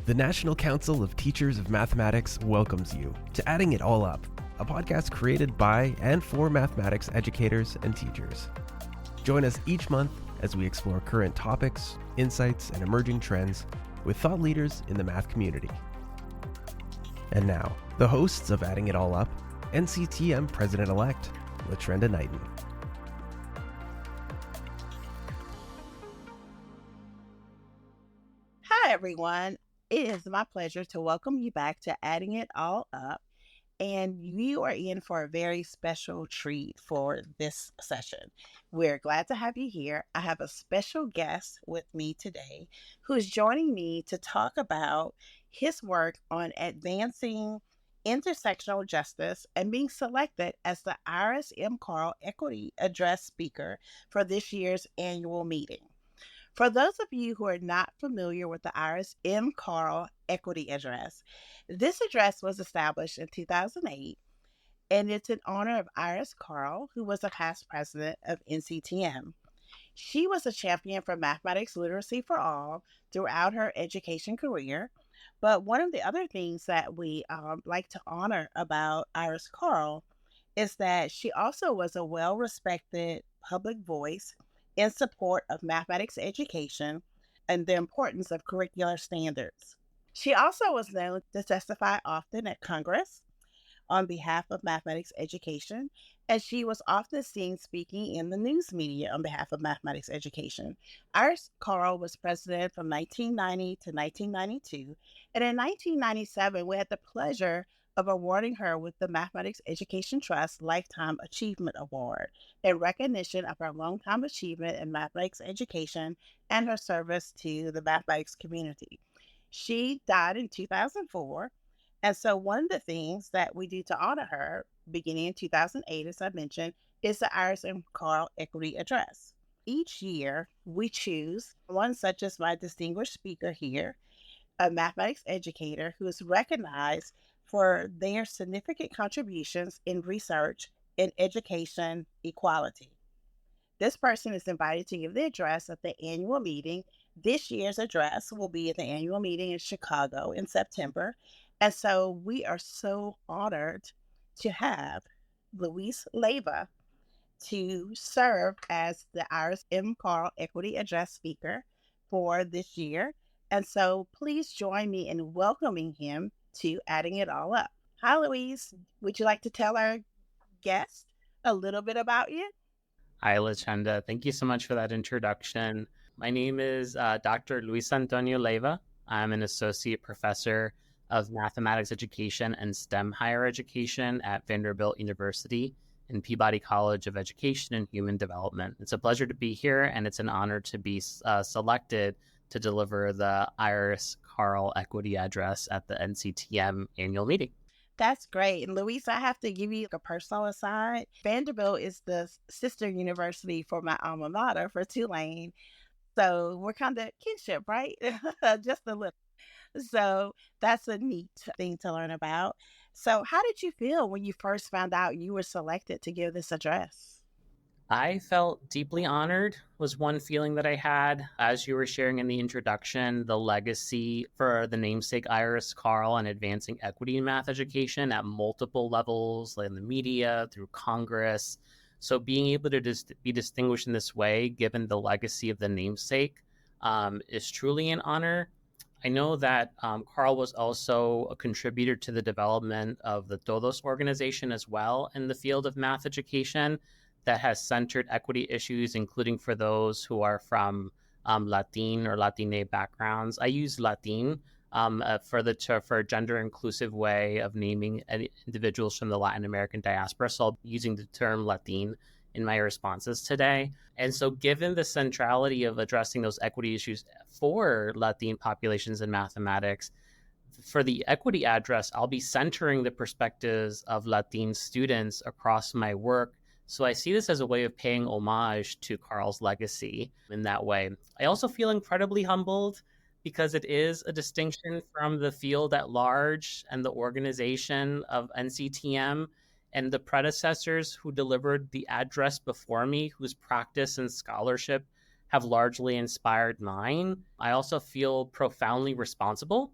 The National Council of Teachers of Mathematics welcomes you to Adding It All Up, a podcast created by and for mathematics educators and teachers. Join us each month as we explore current topics, insights, and emerging trends with thought leaders in the math community. And now, the hosts of Adding It All Up, NCTM President-elect, Latrenda Knighten. Hi, everyone. It is my pleasure to welcome you back to Adding It All Up. And you are in for a very special treat for this session. We're glad to have you here. I have a special guest with me today who is joining me to talk about his work on advancing intersectional justice and being selected as the Iris M. Carl Equity Address Speaker for this year's annual meeting. For those of you who are not familiar with the Iris M. Carl Equity Address, this address was established in 2008, and it's in honor of Iris Carl, who was a past president of NCTM. She was a champion for mathematics literacy for all throughout her education career, but one of the other things that we like to honor about Iris Carl is that she also was a well-respected public voice in support of mathematics education and the importance of curricular standards. She also was known to testify often at Congress on behalf of mathematics education, and she was often seen speaking in the news media on behalf of mathematics education. Iris Carl was president from 1990 to 1992, and in 1997, we had the pleasure of awarding her with the Mathematics Education Trust Lifetime Achievement Award in recognition of her longtime achievement in mathematics education and her service to the mathematics community. She died in 2004, and so one of the things that we do to honor her, beginning in 2008, as I mentioned, is the Iris M. Carl Equity Address. Each year, we choose one such as my distinguished speaker here, a mathematics educator who is recognized for their significant contributions in research and education equality. This person is invited to give the address at the annual meeting. This year's address will be at the annual meeting in Chicago in September. And so we are so honored to have Leyva to serve as the Iris M. Carl Equity Address Speaker for this year. And so please join me in welcoming him to Adding It All Up. Hi, Louise. Would you like to tell our guest a little bit about you? Hi, Latrenda. Thank you so much for that introduction. My name is Dr. Luis Antonio Leyva. I'm an associate professor of mathematics education and STEM higher education at Vanderbilt University and Peabody College of Education and Human Development. It's a pleasure to be here, and it's an honor to be selected to deliver the Iris Carl Equity Address at the NCTM annual meeting. That's great. And Louise, I have to give you a personal aside. Vanderbilt is the sister university for my alma mater, for Tulane. So we're kind of kinship, right? Just a little. So that's a neat thing to learn about. So how did you feel when you first found out you were selected to give this address? I felt deeply honored was one feeling that I had. As you were sharing in the introduction, the legacy for the namesake Iris Carl and advancing equity in math education at multiple levels, like in the media, through Congress. So being able to be distinguished in this way, given the legacy of the namesake, is truly an honor. I know that Carl was also a contributor to the development of the Todos organization as well in the field of math education, that has centered equity issues, including for those who are from Latin or Latine backgrounds. I use Latin for a gender inclusive way of naming individuals from the Latin American diaspora. So I'll be using the term Latin in my responses today. And so given the centrality of addressing those equity issues for Latin populations in mathematics, for the equity address, I'll be centering the perspectives of Latin students across my work. So I see this as a way of paying homage to Carl's legacy in that way. I also feel incredibly humbled because it is a distinction from the field at large and the organization of NCTM and the predecessors who delivered the address before me, whose practice and scholarship have largely inspired mine. I also feel profoundly responsible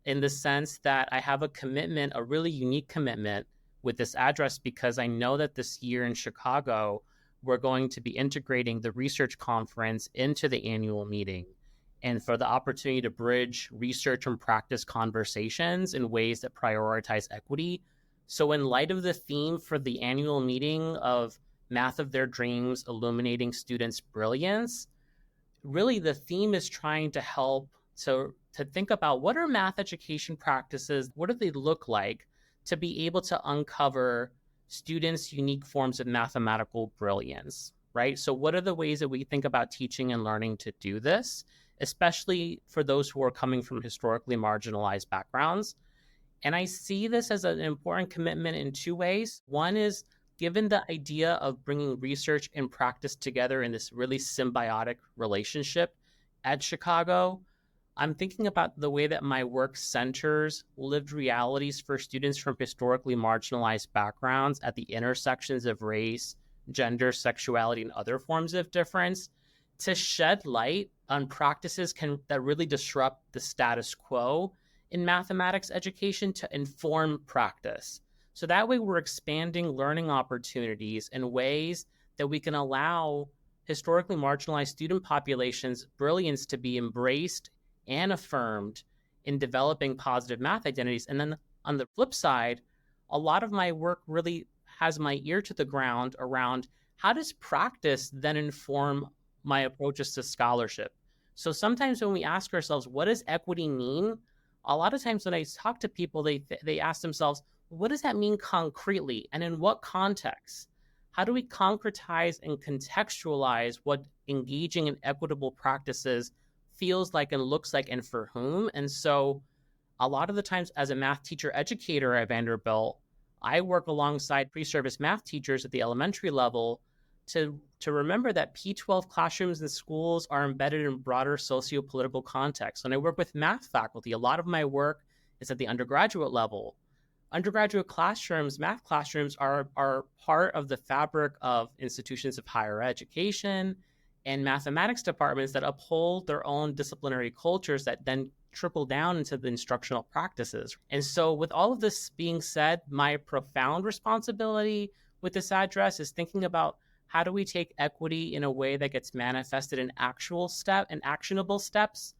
in the sense that I have a commitment, a really unique commitment with this address, because I know that this year in Chicago, we're going to be integrating the research conference into the annual meeting, and for the opportunity to bridge research and practice conversations in ways that prioritize equity. So in light of the theme for the annual meeting of Math of Their Dreams, Illuminating Students' Brilliance, really the theme is trying to help to think about what are math education practices, what do they look like to be able to uncover students' unique forms of mathematical brilliance, right? So what are the ways that we think about teaching and learning to do this, especially for those who are coming from historically marginalized backgrounds? And I see this as an important commitment in two ways. One is, given the idea of bringing research and practice together in this really symbiotic relationship at Chicago, I'm thinking about the way that my work centers lived realities for students from historically marginalized backgrounds at the intersections of race, gender, sexuality, and other forms of difference, to shed light on practices that really disrupt the status quo in mathematics education to inform practice. So that way we're expanding learning opportunities in ways that we can allow historically marginalized student populations' brilliance to be embraced and affirmed in developing positive math identities. And then on the flip side, a lot of my work really has my ear to the ground around how does practice then inform my approaches to scholarship. So sometimes when we ask ourselves, what does equity mean? A lot of times when I talk to people, they ask themselves, what does that mean concretely? And in what context? How do we concretize and contextualize what engaging in equitable practices feels like and looks like, and for whom? And so a lot of the times as a math teacher educator at Vanderbilt, I work alongside pre-service math teachers at the elementary level to remember that P-12 classrooms and schools are embedded in broader socio-political contexts. When I work with math faculty, a lot of my work is at the undergraduate level. Undergraduate classrooms, math classrooms are part of the fabric of institutions of higher education and mathematics departments that uphold their own disciplinary cultures that then trickle down into the instructional practices. And so with all of this being said, my profound responsibility with this address is thinking about how do we take equity in a way that gets manifested in actionable steps.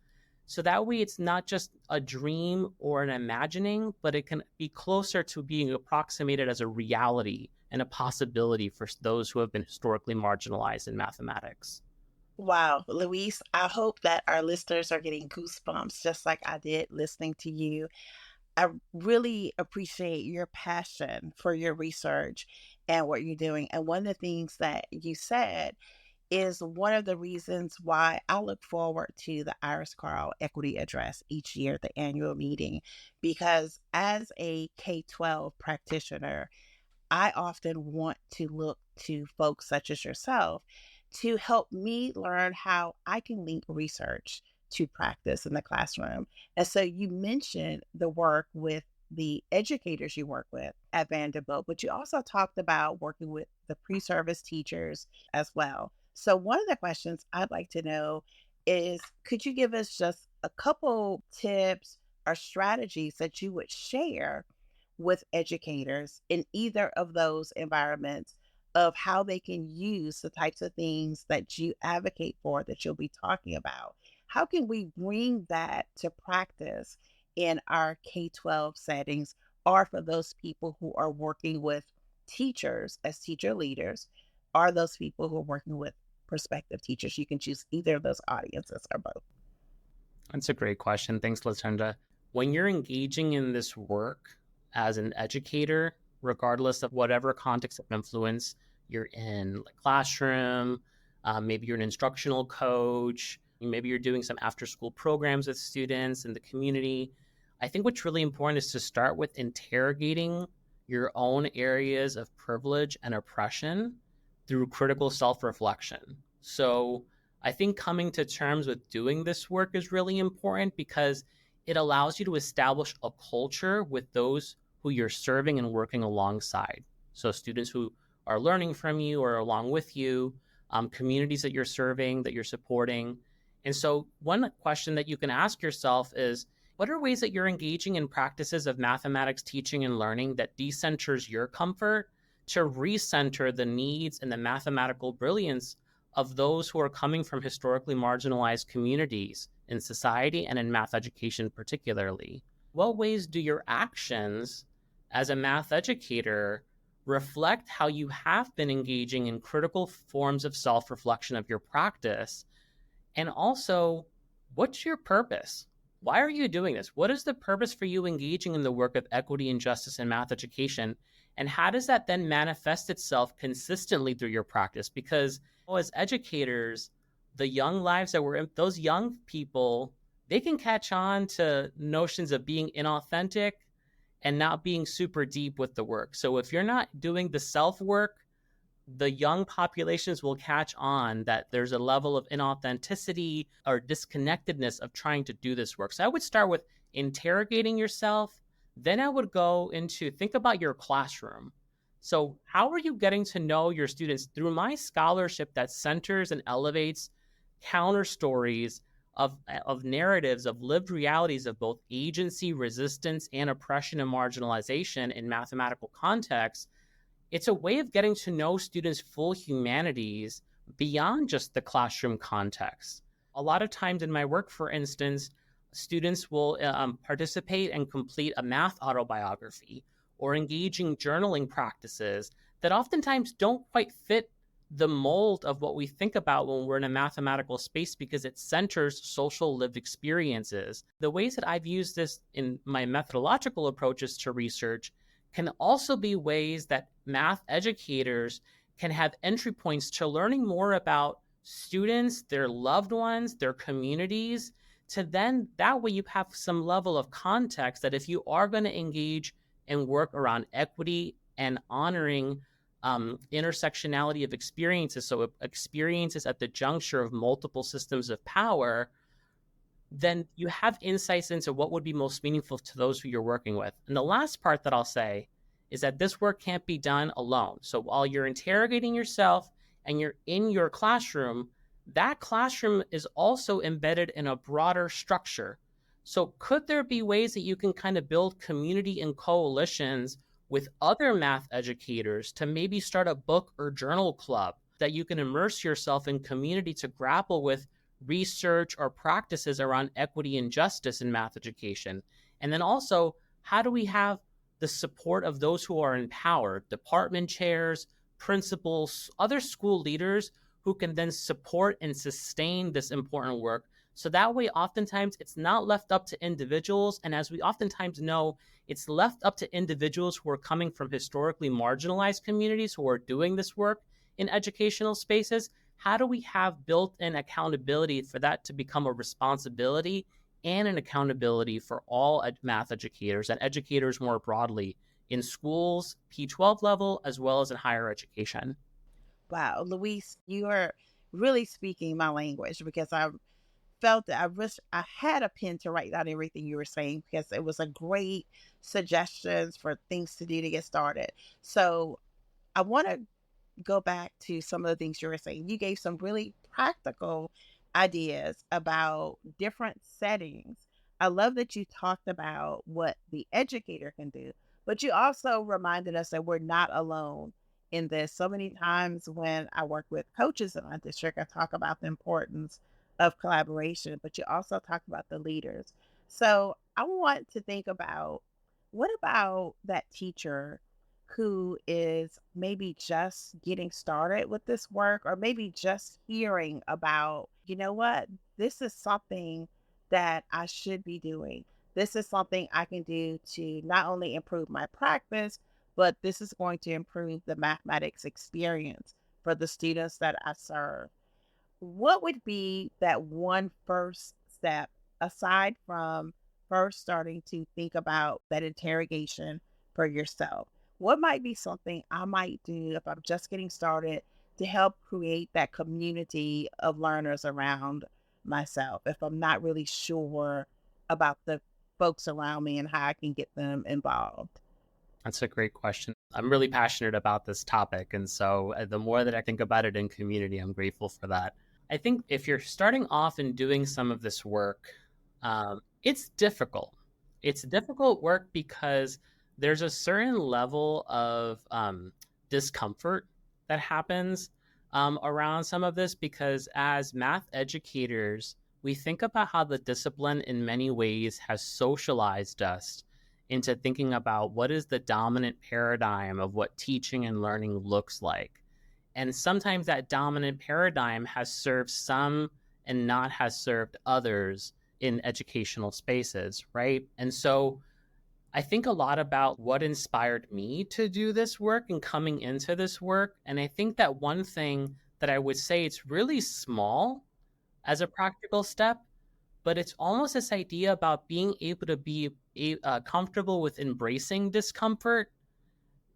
So that way it's not just a dream or an imagining, but it can be closer to being approximated as a reality and a possibility for those who have been historically marginalized in mathematics. Wow, Luis, I hope that our listeners are getting goosebumps just like I did listening to you. I really appreciate your passion for your research and what you're doing. And one of the things that you said is one of the reasons why I look forward to the Iris Carl Equity Address each year at the annual meeting, because as a K-12 practitioner, I often want to look to folks such as yourself to help me learn how I can link research to practice in the classroom. And so you mentioned the work with the educators you work with at Vanderbilt, but you also talked about working with the pre-service teachers as well. So one of the questions I'd like to know is, could you give us just a couple tips or strategies that you would share with educators in either of those environments of how they can use the types of things that you advocate for, that you'll be talking about? How can we bring that to practice in our K-12 settings, or for those people who are working with teachers as teacher leaders, or those people who are working with prospective teachers? You can choose either of those audiences or both. That's a great question. Thanks, Latrenda. When you're engaging in this work as an educator, regardless of whatever context of influence you're in, like classroom, maybe you're an instructional coach, maybe you're doing some after-school programs with students in the community, I think what's really important is to start with interrogating your own areas of privilege and oppression through critical self-reflection. So I think coming to terms with doing this work is really important, because it allows you to establish a culture with those who you're serving and working alongside. So students who are learning from you or along with you, communities that you're serving, that you're supporting. And so one question that you can ask yourself is, What are ways that you're engaging in practices of mathematics teaching and learning that decenters your comfort to recenter the needs and the mathematical brilliance of those who are coming from historically marginalized communities in society and in math education particularly? What ways do your actions as a math educator reflect how you have been engaging in critical forms of self-reflection of your practice? And also, what's your purpose? Why are you doing this? What is the purpose for you engaging in the work of equity and justice in math education? And how does that then manifest itself consistently through your practice? Because as educators, the young lives that we're in, those young people, they can catch on to notions of being inauthentic and not being super deep with the work. So if you're not doing the self work, the young populations will catch on that there's a level of inauthenticity or disconnectedness of trying to do this work. So I would start with interrogating yourself. Then I would go into think about your classroom. So how are you getting to know your students? Through my scholarship that centers and elevates counter stories of narratives, of lived realities of both agency, resistance, and oppression and marginalization in mathematical contexts, it's a way of getting to know students' full humanities beyond just the classroom context. A lot of times in my work, for instance, students will participate and complete a math autobiography or engaging journaling practices that oftentimes don't quite fit the mold of what we think about when we're in a mathematical space because it centers social lived experiences. The ways that I've used this in my methodological approaches to research can also be ways that math educators can have entry points to learning more about students, their loved ones, their communities, to then that way you have some level of context that if you are going to engage and work around equity and honoring intersectionality of experiences, so experiences at the juncture of multiple systems of power, then you have insights into what would be most meaningful to those who you're working with. And the last part that I'll say is that this work can't be done alone. So while you're interrogating yourself and you're in your classroom, that classroom is also embedded in a broader structure. So could there be ways that you can kind of build community and coalitions with other math educators to maybe start a book or journal club that you can immerse yourself in community to grapple with research or practices around equity and justice in math education? And then also, how do we have the support of those who are in power, department chairs, principals, other school leaders who can then support and sustain this important work? So that way, oftentimes, it's not left up to individuals. And as we oftentimes know, it's left up to individuals who are coming from historically marginalized communities who are doing this work in educational spaces. How do we have built-in accountability for that to become a responsibility and an accountability for all math educators and educators more broadly in schools, P-12 level, as well as in higher education? Wow, Luis, you are really speaking my language because I felt that I wish I had a pen to write down everything you were saying because it was a great suggestions for things to do to get started. So I want to go back to some of the things you were saying. You gave some really practical ideas about different settings. I love that you talked about what the educator can do, but you also reminded us that we're not alone in this. So many times when I work with coaches in my district, I talk about the importance of collaboration, but you also talk about the leaders. So I want to think about what about that teacher who is maybe just getting started with this work or maybe just hearing about, you know what, this is something that I should be doing. This is something I can do to not only improve my practice, but this is going to improve the mathematics experience for the students that I serve. What would be that one first step aside from first starting to think about that interrogation for yourself? What might be something I might do if I'm just getting started to help create that community of learners around myself if I'm not really sure about the folks around me and how I can get them involved? That's a great question. I'm really passionate about this topic. And so the more that I think about it in community, I'm grateful for that. I think if you're starting off and doing some of this work, It's difficult. It's difficult work because there's a certain level of discomfort that happens around some of this, because as math educators, we think about how the discipline in many ways has socialized us into thinking about what is the dominant paradigm of what teaching and learning looks like. And sometimes that dominant paradigm has served some and not has served others in educational spaces, right? And so I think a lot about what inspired me to do this work and coming into this work. And I think that one thing that I would say, it's really small as a practical step, but it's almost this idea about being able to be comfortable with embracing discomfort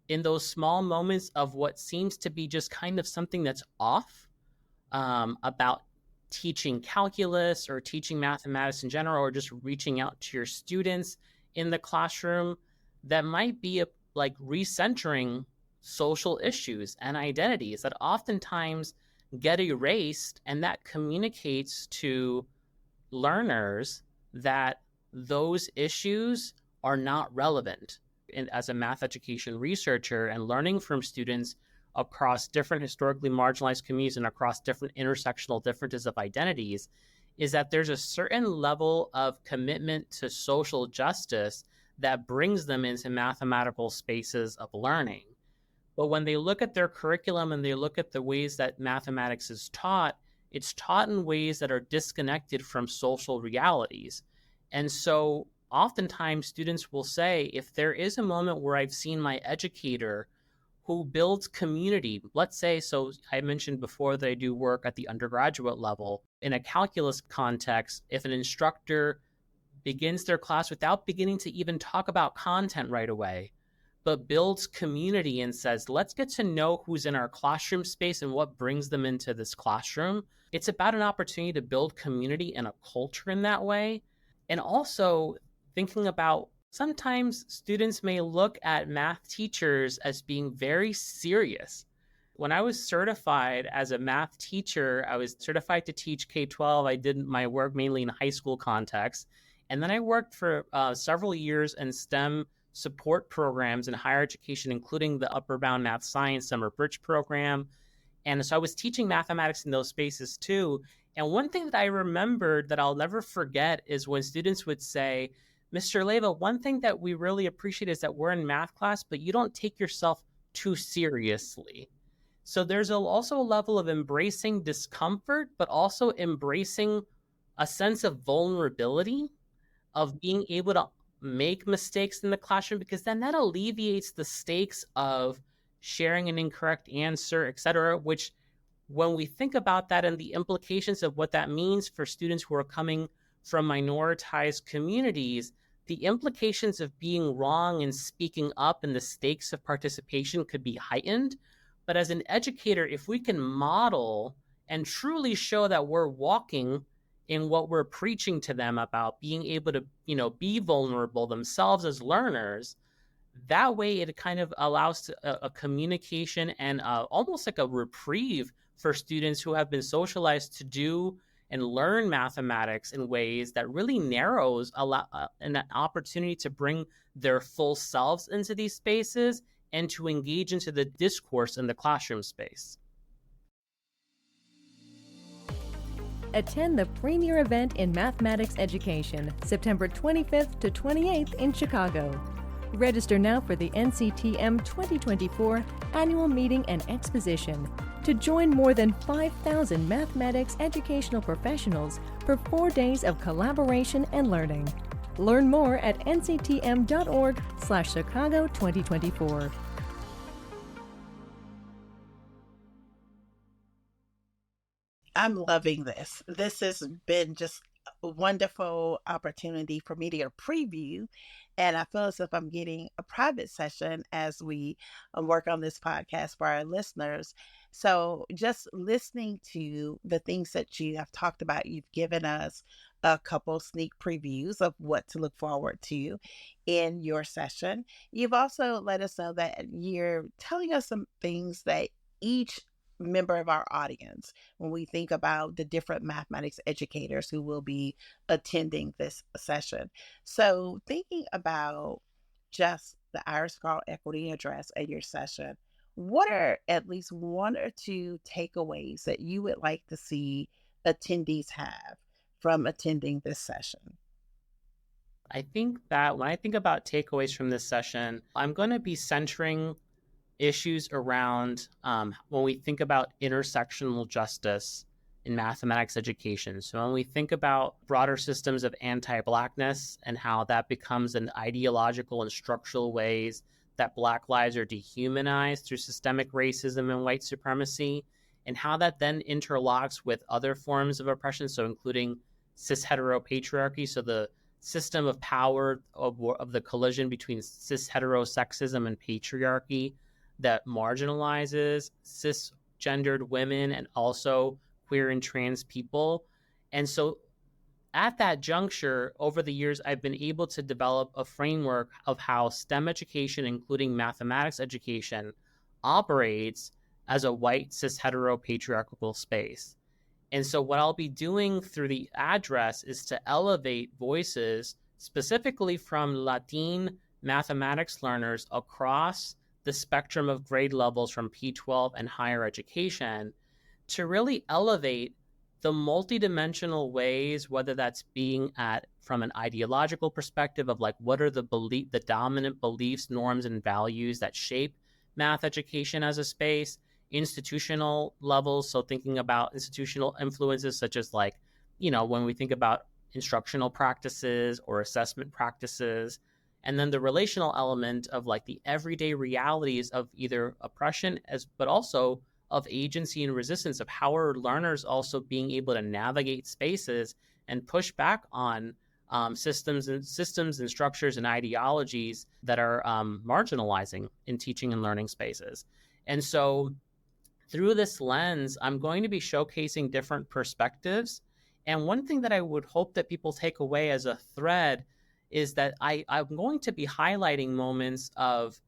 in those small moments of what seems to be just kind of something that's off about teaching calculus or teaching mathematics in general, or just reaching out to your students in the classroom, that might be like recentering social issues and identities that oftentimes get erased, and that communicates to learners that those issues are not relevant. And as a math education researcher and learning from students across different historically marginalized communities and across different intersectional differences of identities, is that there's a certain level of commitment to social justice that brings them into mathematical spaces of learning. But when they look at their curriculum and they look at the ways that mathematics is taught, it's taught in ways that are disconnected from social realities. And so oftentimes students will say, if there is a moment where I've seen my educator who builds community, let's say, so I mentioned before that I do work at the undergraduate level. In a calculus context, if an instructor begins their class without beginning to even talk about content right away, but builds community and says, let's get to know who's in our classroom space and what brings them into this classroom. It's about an opportunity to build community and a culture in that way. And also thinking about, sometimes students may look at math teachers as being very serious. When I was certified as a math teacher, I was certified to teach K-12. I did my work mainly in high school context. And then I worked for several years in STEM support programs in higher education, including the Upper Bound Math Science Summer Bridge program. And so I was teaching mathematics in those spaces too. And one thing that I remembered that I'll never forget is when students would say, Mr. Leyva, one thing that we really appreciate is that we're in math class, but you don't take yourself too seriously. So there's also a level of embracing discomfort, but also embracing a sense of vulnerability, of being able to make mistakes in the classroom, because then that alleviates the stakes of sharing an incorrect answer, et cetera, which when we think about that and the implications of what that means for students who are coming from minoritized communities, the implications of being wrong and speaking up and the stakes of participation could be heightened. But as an educator, if we can model and truly show that we're walking in what we're preaching to them about being able to, be vulnerable themselves as learners, that way it kind of allows a communication and almost like a reprieve for students who have been socialized to do and learn mathematics in ways that really narrows an opportunity to bring their full selves into these spaces and to engage into the discourse in the classroom space. Attend the premier event in mathematics education, September 25th to 28th in Chicago. Register now for the NCTM 2024 Annual Meeting and Exposition to join more than 5,000 mathematics educational professionals for 4 days of collaboration and learning. Learn more at nctm.org/Chicago 2024. I'm loving this. This has been just a wonderful opportunity for me to get a preview. And I feel as if I'm getting a private session as we work on this podcast for our listeners. So just listening to the things that you have talked about, you've given us a couple sneak previews of what to look forward to in your session. You've also let us know that you're telling us some things that each member of our audience when we think about the different mathematics educators who will be attending this session. So thinking about just the Iris Carl Equity Address at your session, what are at least one or two takeaways that you would like to see attendees have from attending this session? I think that when I think about takeaways from this session, I'm going to be centering issues around when we think about intersectional justice in mathematics education. So when we think about broader systems of anti-Blackness and how that becomes an ideological and structural ways that Black lives are dehumanized through systemic racism and white supremacy, and how that then interlocks with other forms of oppression, so including cis heteropatriarchy, so the system of power of the collision between cis heterosexism and patriarchy that marginalizes cisgendered women and also queer and trans people. And so at that juncture, over the years, I've been able to develop a framework of how STEM education, including mathematics education, operates as a white cis heteropatriarchal space. And so what I'll be doing through the address is to elevate voices specifically from Latin mathematics learners across the spectrum of grade levels from P12 and higher education to really elevate the multidimensional ways, whether that's being from an ideological perspective of like what are the dominant beliefs, norms, and values that shape math education as a space, institutional levels. So thinking about institutional influences such as like, when we think about instructional practices or assessment practices, and then the relational element of like the everyday realities of either oppression but also of agency and resistance, of how are learners also being able to navigate spaces and push back on systems and structures and ideologies that are marginalizing in teaching and learning spaces. And so through this lens, I'm going to be showcasing different perspectives. And one thing that I would hope that people take away as a thread is that I'm going to be highlighting moments of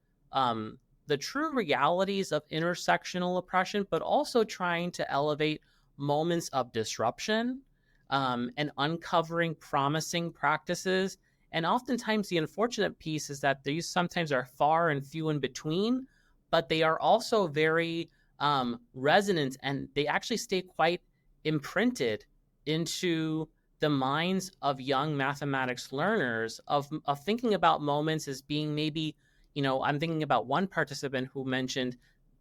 the true realities of intersectional oppression, but also trying to elevate moments of disruption and uncovering promising practices. And oftentimes the unfortunate piece is that these sometimes are far and few in between, but they are also very resonant, and they actually stay quite imprinted into the minds of young mathematics learners of thinking about moments as being maybe, I'm thinking about one participant who mentioned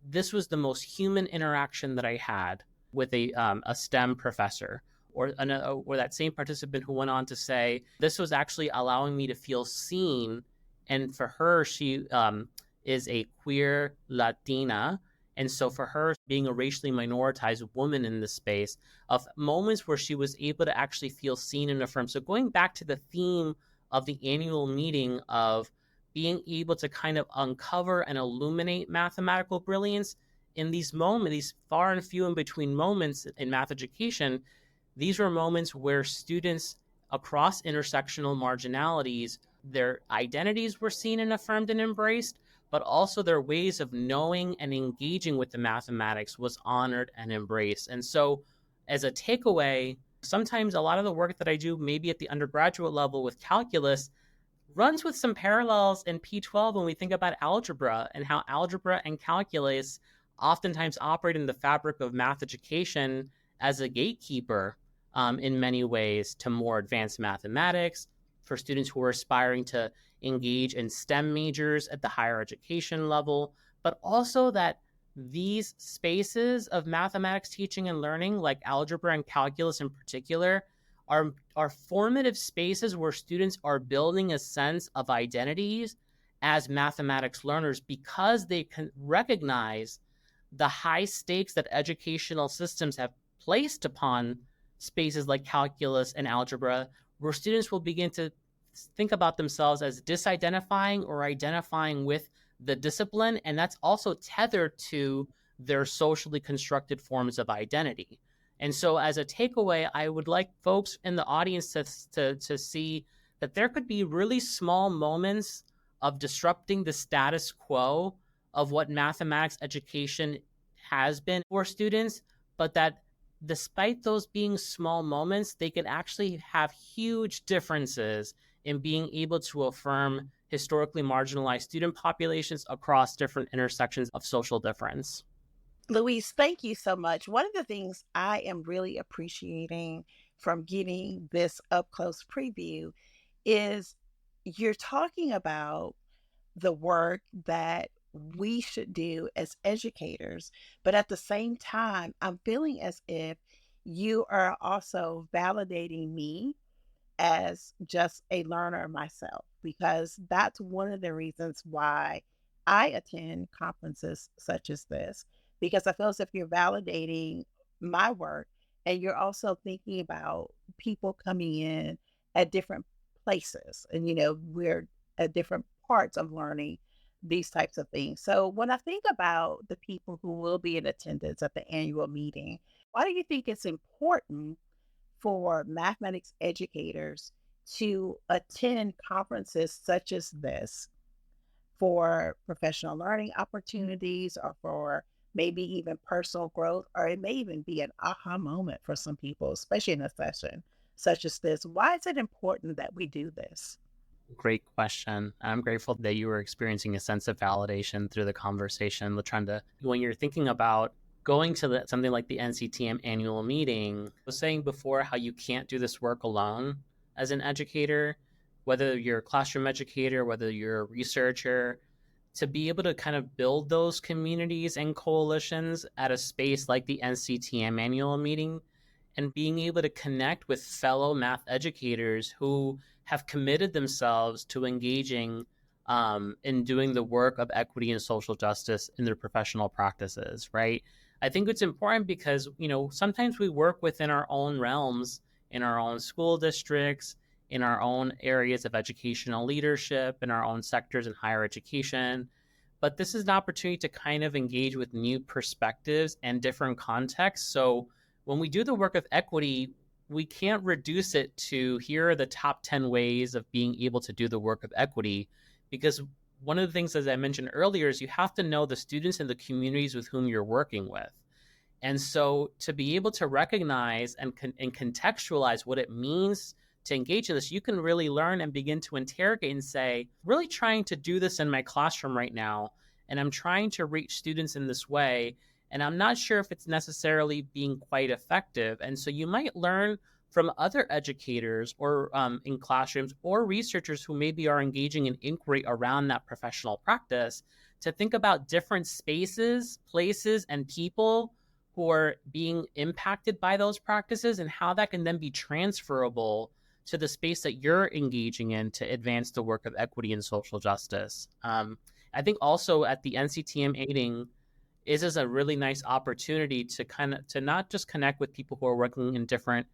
this was the most human interaction that I had with a STEM professor, or that same participant who went on to say this was actually allowing me to feel seen. And for her, she is a queer Latina. And so for her, being a racially minoritized woman in this space, of moments where she was able to actually feel seen and affirmed. So going back to the theme of the annual meeting of being able to kind of uncover and illuminate mathematical brilliance in these moments, these far and few in between moments in math education, these were moments where students across intersectional marginalities, their identities were seen and affirmed and embraced, but also their ways of knowing and engaging with the mathematics was honored and embraced. And so as a takeaway, sometimes a lot of the work that I do, maybe at the undergraduate level with calculus, runs with some parallels in P12 when we think about algebra and how algebra and calculus oftentimes operate in the fabric of math education as a gatekeeper in many ways to more advanced mathematics for students who are aspiring to engage in STEM majors at the higher education level, but also that these spaces of mathematics teaching and learning, like algebra and calculus in particular, are formative spaces where students are building a sense of identities as mathematics learners because they can recognize the high stakes that educational systems have placed upon spaces like calculus and algebra, where students will begin to think about themselves as disidentifying or identifying with the discipline, and that's also tethered to their socially constructed forms of identity. And so as a takeaway, I would like folks in the audience to see that there could be really small moments of disrupting the status quo of what mathematics education has been for students, but that despite those being small moments, they can actually have huge differences in being able to affirm historically marginalized student populations across different intersections of social difference. Louise, thank you so much. One of the things I am really appreciating from getting this up close preview is you're talking about the work that we should do as educators, but at the same time, I'm feeling as if you are also validating me as just a learner myself, because that's one of the reasons why I attend conferences such as this, because I feel as if you're validating my work and you're also thinking about people coming in at different places. And, we're at different parts of learning these types of things. So when I think about the people who will be in attendance at the annual meeting, why do you think it's important for mathematics educators to attend conferences such as this for professional learning opportunities or for maybe even personal growth, or it may even be an aha moment for some people, especially in a session such as this? Why is it important that we do this? Great question. I'm grateful that you were experiencing a sense of validation through the conversation. Latrenda, when you're thinking about going to something like the NCTM annual meeting, I was saying before how you can't do this work alone as an educator, whether you're a classroom educator, whether you're a researcher, to be able to kind of build those communities and coalitions at a space like the NCTM annual meeting, and being able to connect with fellow math educators who have committed themselves to engaging in doing the work of equity and social justice in their professional practices, right? I think it's important because, sometimes we work within our own realms, in our own school districts, in our own areas of educational leadership, in our own sectors in higher education. But this is an opportunity to kind of engage with new perspectives and different contexts. So when we do the work of equity, we can't reduce it to here are the top 10 ways of being able to do the work of equity, because one of the things, as I mentioned earlier, is you have to know the students and the communities with whom you're working with. And so to be able to recognize and contextualize what it means to engage in this, you can really learn and begin to interrogate and say, really trying to do this in my classroom right now, and I'm trying to reach students in this way, and I'm not sure if it's necessarily being quite effective. And so you might learn from other educators or in classrooms or researchers who maybe are engaging in inquiry around that professional practice to think about different spaces, places, and people who are being impacted by those practices and how that can then be transferable to the space that you're engaging in to advance the work of equity and social justice. I think also at the NCTM meeting is a really nice opportunity to not just connect with people who are working in different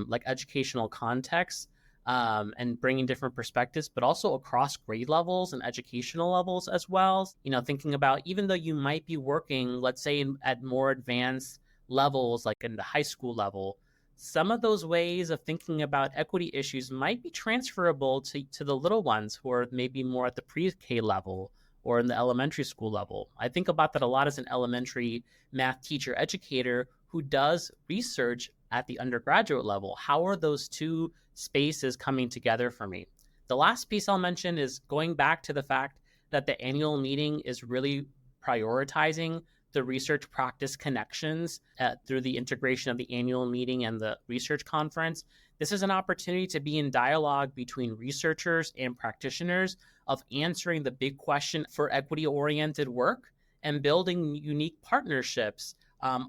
like educational contexts and bringing different perspectives, but also across grade levels and educational levels as well. Thinking about, even though you might be working, let's say at more advanced levels, like in the high school level, some of those ways of thinking about equity issues might be transferable to the little ones who are maybe more at the pre-K level or in the elementary school level. I think about that a lot as an elementary math teacher educator who does research at the undergraduate level. How are those two spaces coming together for me? The last piece I'll mention is going back to the fact that the annual meeting is really prioritizing the research practice connections through the integration of the annual meeting and the research conference. This is an opportunity to be in dialogue between researchers and practitioners of answering the big question for equity-oriented work and building unique partnerships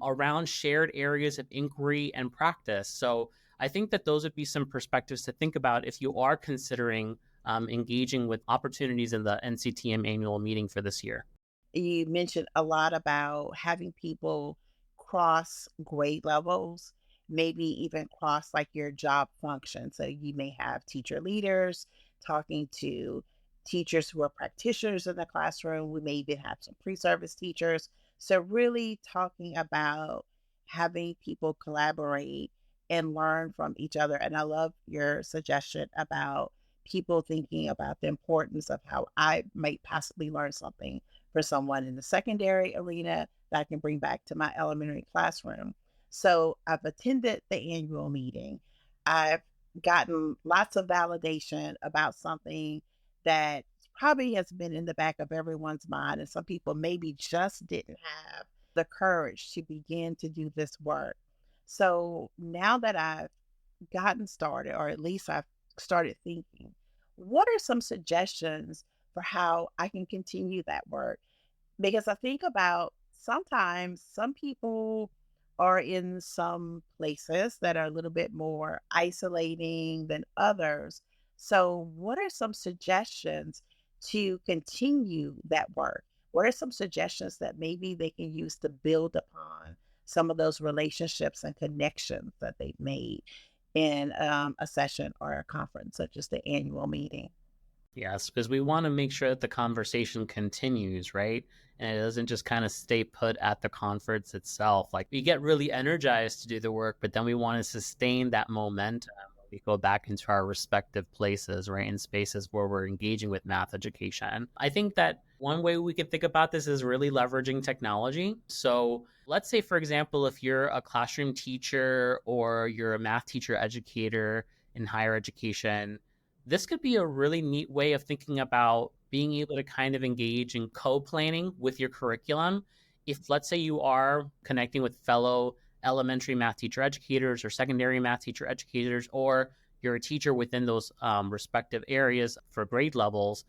around shared areas of inquiry and practice. So I think that those would be some perspectives to think about if you are considering engaging with opportunities in the NCTM annual meeting for this year. You mentioned a lot about having people cross grade levels, maybe even cross like your job function. So you may have teacher leaders talking to teachers who are practitioners in the classroom. We may even have some pre-service teachers. So really talking about having people collaborate and learn from each other. And I love your suggestion about people thinking about the importance of how I might possibly learn something for someone in the secondary arena that I can bring back to my elementary classroom. So I've attended the annual meeting. I've gotten lots of validation about something that probably has been in the back of everyone's mind. And some people maybe just didn't have the courage to begin to do this work. So now that I've gotten started, or at least I've started thinking, what are some suggestions for how I can continue that work? Because I think about sometimes some people are in some places that are a little bit more isolating than others. So, what are some suggestions to continue that work? What are some suggestions that maybe they can use to build upon some of those relationships and connections that they've made in a session or a conference, such as the annual meeting? Yes, because we want to make sure that the conversation continues, right? And it doesn't just kind of stay put at the conference itself. Like we get really energized to do the work, but then we want to sustain that momentum. We go back into our respective places, right? In spaces where we're engaging with math education. I think that one way we could think about this is really leveraging technology. So let's say, for example, if you're a classroom teacher or you're a math teacher educator in higher education, this could be a really neat way of thinking about being able to kind of engage in co-planning with your curriculum. If, let's say, you are connecting with fellow elementary math teacher educators or secondary math teacher educators, or you're a teacher within those respective areas for grade levels.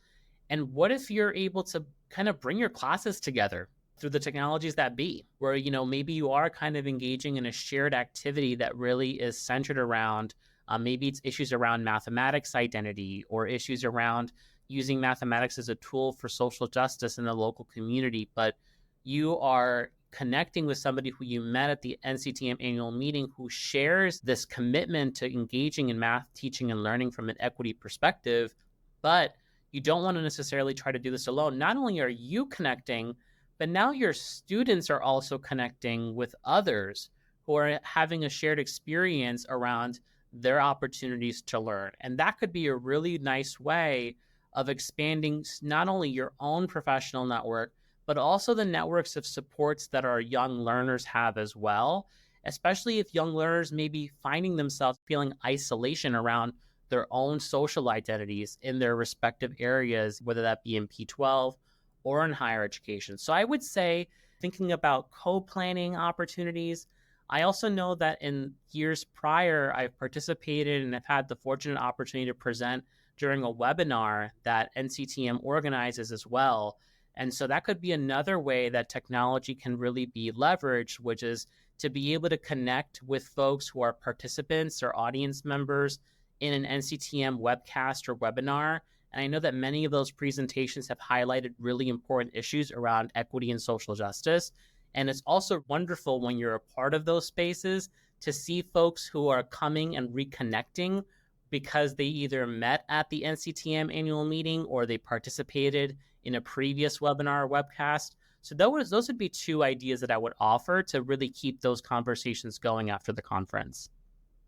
And what if you're able to kind of bring your classes together through the technologies that be, where, maybe you are kind of engaging in a shared activity that really is centered around maybe it's issues around mathematics identity or issues around using mathematics as a tool for social justice in the local community, but you are connecting with somebody who you met at the NCTM annual meeting who shares this commitment to engaging in math teaching and learning from an equity perspective, but you don't want to necessarily try to do this alone. Not only are you connecting, but now your students are also connecting with others who are having a shared experience around their opportunities to learn. And that could be a really nice way of expanding not only your own professional network, but also the networks of supports that our young learners have as well, especially if young learners may be finding themselves feeling isolation around their own social identities in their respective areas, whether that be in P12 or in higher education. So I would say thinking about co-planning opportunities. I also know that in years prior, I've participated and I've had the fortunate opportunity to present during a webinar that NCTM organizes as well. And so that could be another way that technology can really be leveraged, which is to be able to connect with folks who are participants or audience members in an NCTM webcast or webinar. And I know that many of those presentations have highlighted really important issues around equity and social justice. And it's also wonderful when you're a part of those spaces to see folks who are coming and reconnecting because they either met at the NCTM annual meeting or they participated in a previous webinar or webcast. So those would be two ideas that I would offer to really keep those conversations going after the conference.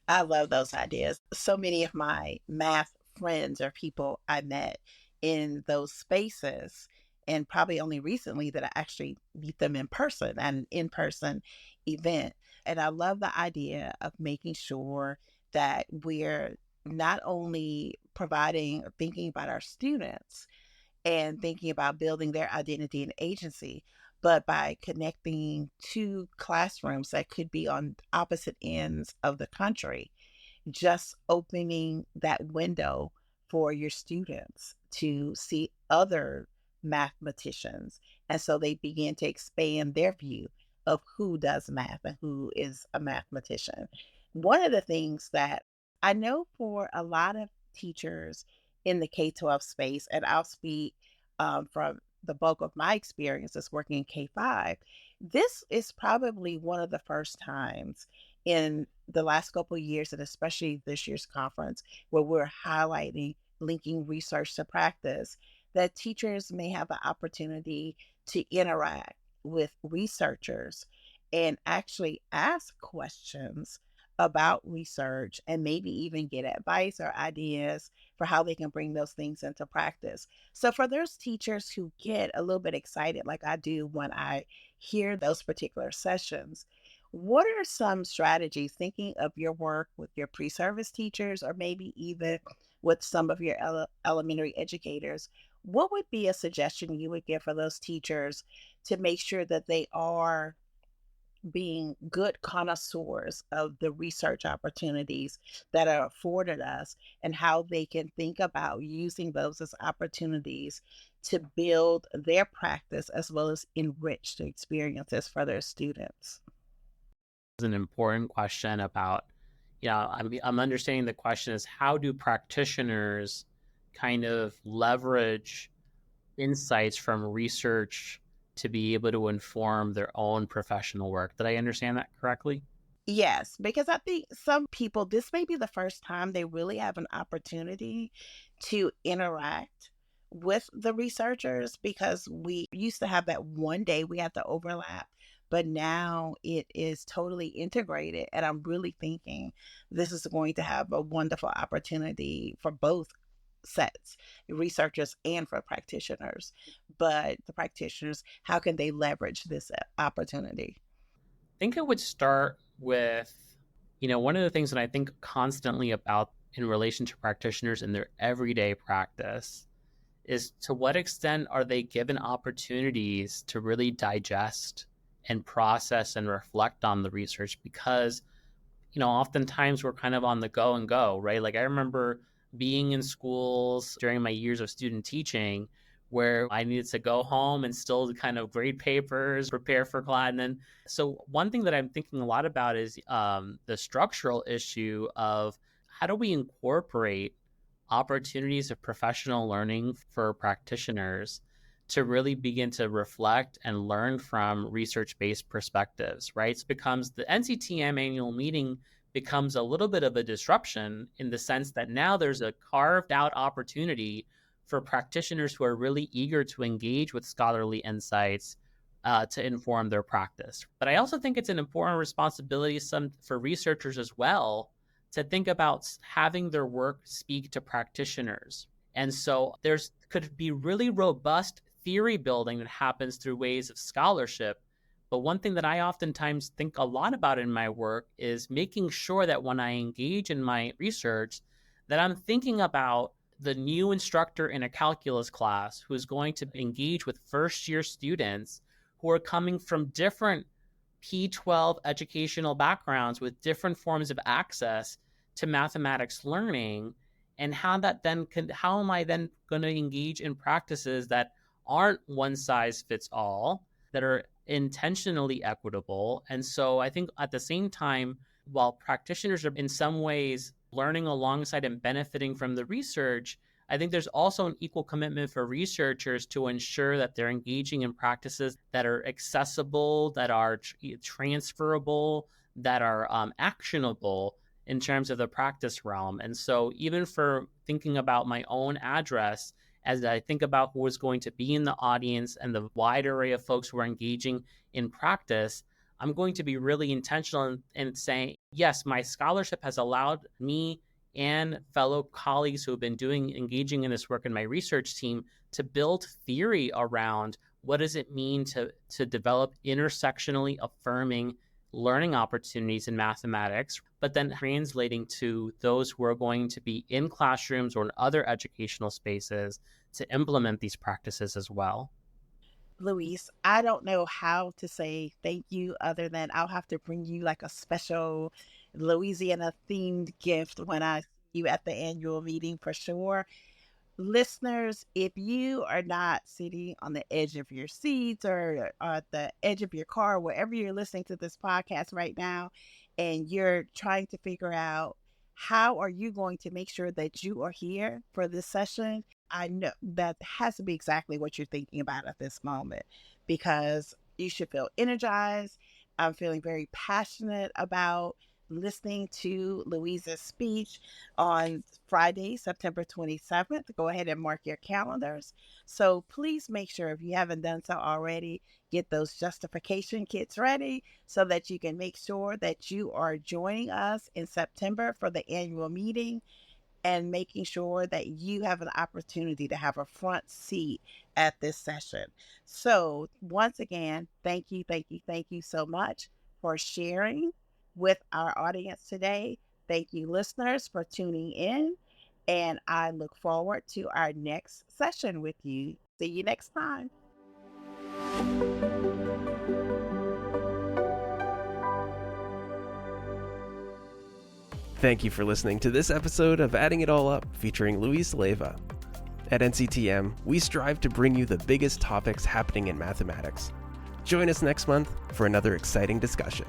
I love those ideas. So many of my math friends are people I met in those spaces, and probably only recently that I actually meet them in person at an in-person event. And I love the idea of making sure that we're not only providing or thinking about our students and thinking about building their identity and agency, but by connecting two classrooms that could be on opposite ends of the country, just opening that window for your students to see other mathematicians. And so they begin to expand their view of who does math and who is a mathematician. One of the things that I know for a lot of teachers in the K-12 space, and I'll speak from the bulk of my experiences working in K-5, this is probably one of the first times in the last couple of years, and especially this year's conference, where we're highlighting linking research to practice, that teachers may have the opportunity to interact with researchers and actually ask questions about research and maybe even get advice or ideas for how they can bring those things into practice. So for those teachers who get a little bit excited, like I do when I hear those particular sessions. What are some strategies, thinking of your work with your pre-service teachers or maybe even with some of your elementary educators? What would be a suggestion you would give for those teachers to make sure that they are being good connoisseurs of the research opportunities that are afforded us and how they can think about using those as opportunities to build their practice as well as enrich the experiences for their students? Is an important question about, I'm understanding the question is how do practitioners kind of leverage insights from research to be able to inform their own professional work? Did I understand that correctly? Yes, because I think some people, this may be the first time they really have an opportunity to interact with the researchers because we used to have that one day we had the overlap, but now it is totally integrated. And I'm really thinking this is going to have a wonderful opportunity for both sets, researchers and for practitioners. But the practitioners, how can they leverage this opportunity? I think it would start with, one of the things that I think constantly about in relation to practitioners in their everyday practice is to what extent are they given opportunities to really digest and process and reflect on the research? Because, oftentimes we're kind of on the go and go, right? Like I remember being in schools during my years of student teaching where I needed to go home and still kind of grade papers, prepare for class. And then, so one thing that I'm thinking a lot about is the structural issue of how do we incorporate opportunities of professional learning for practitioners to really begin to reflect and learn from research-based perspectives, right? It becomes the NCTM annual meeting becomes a little bit of a disruption in the sense that now there's a carved out opportunity for practitioners who are really eager to engage with scholarly insights to inform their practice. But I also think it's an important responsibility for researchers as well to think about having their work speak to practitioners. And so there's could be really robust theory building that happens through ways of scholarship. But one thing that I oftentimes think a lot about in my work is making sure that when I engage in my research, that I'm thinking about the new instructor in a calculus class who is going to engage with first year students who are coming from different P12 educational backgrounds with different forms of access to mathematics learning, and how am I then going to engage in practices that aren't one size fits all, that are intentionally equitable. And so I think at the same time, while practitioners are in some ways learning alongside and benefiting from the research, I think there's also an equal commitment for researchers to ensure that they're engaging in practices that are accessible, that are transferable, that are actionable in terms of the practice realm. And so even for thinking about my own address, as I think about who is going to be in the audience and the wide array of folks who are engaging in practice, I'm going to be really intentional in saying, yes, my scholarship has allowed me and fellow colleagues who have been engaging in this work in my research team to build theory around what does it mean to develop intersectionally affirming learning opportunities in mathematics, but then translating to those who are going to be in classrooms or in other educational spaces to implement these practices as well. Luis, I don't know how to say thank you other than I'll have to bring you like a special Louisiana themed gift when I see you at the annual meeting for sure. Listeners, if you are not sitting on the edge of your seats or at the edge of your car, wherever you're listening to this podcast right now, and you're trying to figure out how are you going to make sure that you are here for this session, I know that has to be exactly what you're thinking about at this moment, because you should feel energized. I'm feeling very passionate about listening to Louisa's speech on Friday, September 27th. Go ahead and mark your calendars. So please make sure, if you haven't done so already, get those justification kits ready so that you can make sure that you are joining us in September for the annual meeting, and making sure that you have an opportunity to have a front seat at this session. So once again, thank you so much for sharing with our audience today. Thank you, listeners, for tuning in. And I look forward to our next session with you. See you next time. Thank you for listening to this episode of Adding It All Up featuring Leyva. At NCTM, we strive to bring you the biggest topics happening in mathematics. Join us next month for another exciting discussion.